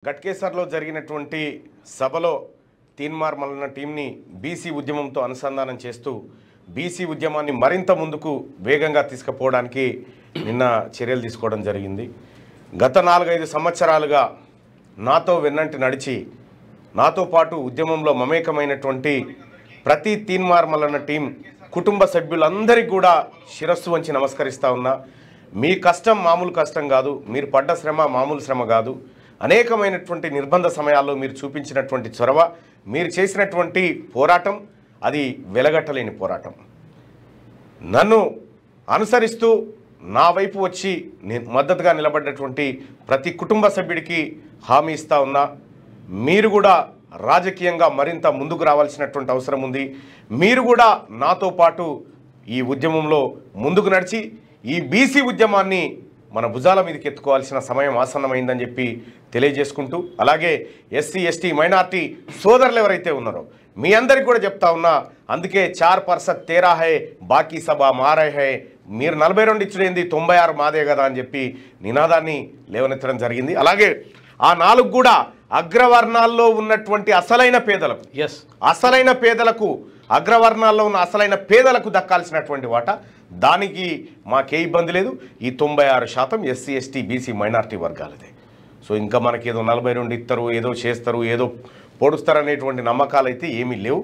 గట్కేసర్లో జరిగినటువంటి సభలో తీన్మార్ మల్లన్న టీంని బీసీ ఉద్యమంతో అనుసంధానం చేస్తూ బీసీ ఉద్యమాన్ని మరింత ముందుకు వేగంగా తీసుకుపోవడానికి నిన్న చర్యలు తీసుకోవడం జరిగింది. గత 4-5 సంవత్సరాలుగా నాతో వెన్నంటి నడిచి నాతో పాటు ఉద్యమంలో మమేకమైనటువంటి ప్రతి తీన్మార్ మల్లన్న టీం కుటుంబ సభ్యులందరికీ కూడా శిరస్సు వంచి నమస్కరిస్తా ఉన్నా. మీ కష్టం మామూలు కష్టం కాదు, మీరు పడ్డ శ్రమ మామూలు శ్రమ కాదు. అనేకమైనటువంటి నిర్బంధ సమయాల్లో మీరు చూపించినటువంటి చొరవ, మీరు చేసినటువంటి పోరాటం అది వెలగట్టలేని పోరాటం. నన్ను అనుసరిస్తూ నా వైపు వచ్చి మద్దతుగా నిలబడ్డటువంటి ప్రతి కుటుంబ సభ్యుడికి హామీ ఇస్తా ఉన్నా. మీరు కూడా రాజకీయంగా మరింత ముందుకు రావాల్సినటువంటి అవసరం ఉంది. మీరు కూడా నాతో పాటు ఈ ఉద్యమంలో ముందుకు నడిచి ఈ బీసీ ఉద్యమాన్ని మన భుజాల మీదకి ఎత్తుకోవాల్సిన సమయం ఆసన్నమైందని చెప్పి తెలియజేసుకుంటూ, అలాగే ఎస్సీ ఎస్టీ మైనార్టీ సోదరులు ఎవరైతే ఉన్నారో మీ అందరికి కూడా చెప్తా ఉన్నా. అందుకే 4% తేరా హై బాకీ సభ మారే హై, మీరు 42 ఇచ్చుడేంది 96 మాదే కదా అని చెప్పి నినాదాన్ని లేవనెత్తడం జరిగింది. అలాగే ఆ 4 కూడా అగ్రవర్ణాల్లో ఉన్నటువంటి అసలైన పేదలకు అగ్రవర్ణాల్లో ఉన్న అసలైన పేదలకు దక్కాల్సినటువంటి వాటా, దానికి మాకే ఇబ్బంది లేదు. ఈ 96% ఎస్సీ ఎస్టీ బీసీ మైనార్టీ వర్గాలదే. సో ఇంకా మనకి ఏదో 42 ఇస్తారు, ఏదో చేస్తారు, ఏదో పొడుస్తారనేటువంటి నమ్మకాలు అయితే ఏమీ లేవు.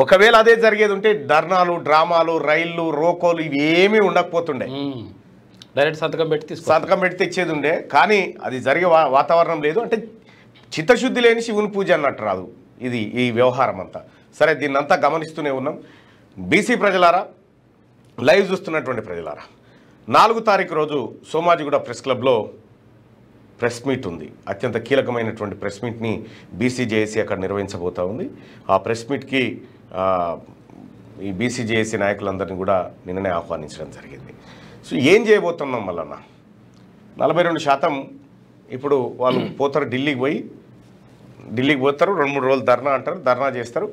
ఒకవేళ అదే జరిగేది ఉంటే ధర్నాలు, డ్రామాలు, రైళ్లు, రోకోలు ఇవి ఏమీ ఉండకపోతుండే. డైరెక్ట్ సంతకం పెట్టి తెచ్చేది ఉండే. కానీ అది జరిగే వాతావరణం లేదు. అంటే చిత్తశుద్ధి లేని శివుని పూజ అన్నట్టు రాదు ఇది ఈ వ్యవహారం అంతా. సరే, దీన్నంతా గమనిస్తూనే ఉన్నాం. బీసీ ప్రజలారా, లైవ్ చూస్తున్నటువంటి ప్రజలారా, 4 తారీఖు రోజు సోమాజిగూడ ప్రెస్ క్లబ్లో ప్రెస్ మీట్ ఉంది. అత్యంత కీలకమైనటువంటి ప్రెస్ మీట్ని బీసీజేఏసీ అక్కడ నిర్వహించబోతూ ఉంది. ఆ ప్రెస్ మీట్కి ఈ బీసీజేఏసీ నాయకులందరినీ కూడా నిన్ననే ఆహ్వానించడం జరిగింది. సో ఏం చేయబోతున్నాం మళ్ళన్న, 42% ఇప్పుడు వాళ్ళు పోతారు, ఢిల్లీకి పోతారు, 2-3 రోజులు ధర్నా అంటారు, ధర్నా చేస్తారు,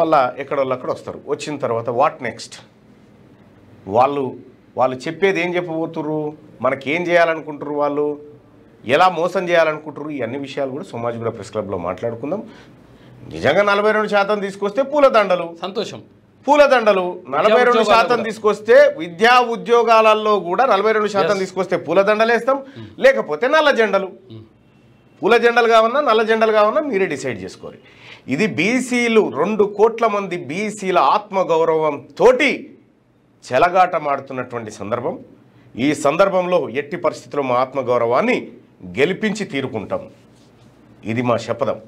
మళ్ళీ ఎక్కడోళ్ళు అక్కడ వస్తారు. వచ్చిన తర్వాత వాట్ నెక్స్ట్? వాళ్ళు చెప్పేది ఏం చెప్పబోతుర్రు, మనకేం చేయాలనుకుంటారు, వాళ్ళు ఎలా మోసం చేయాలనుకుంటారు, ఈ అన్ని విషయాలు కూడా సోమాజిగూడ ప్రెస్ క్లబ్లో మాట్లాడుకుందాం. నిజంగా 42% తీసుకొస్తే పూలదండలు, సంతోషం. పూలదండలు 42% తీసుకొస్తే విద్యా ఉద్యోగాలలో కూడా 42% తీసుకొస్తే పూలదండలు వేస్తాం, లేకపోతే నల్ల జెండలు. పూల జెండలు కావన్నా నల్ల జెండలు కావన్నా మీరే డిసైడ్ చేసుకోరు. ఇది బీసీలు 2 కోట్ల మంది బీసీల ఆత్మగౌరవంతో చెలగాటమాడుతున్నటువంటి సందర్భం. ఈ సందర్భంలో ఎట్టి పరిస్థితుల్లో మా ఆత్మగౌరవాన్ని గెలిపించి తీరుకుంటాం. ఇది మా శపథం.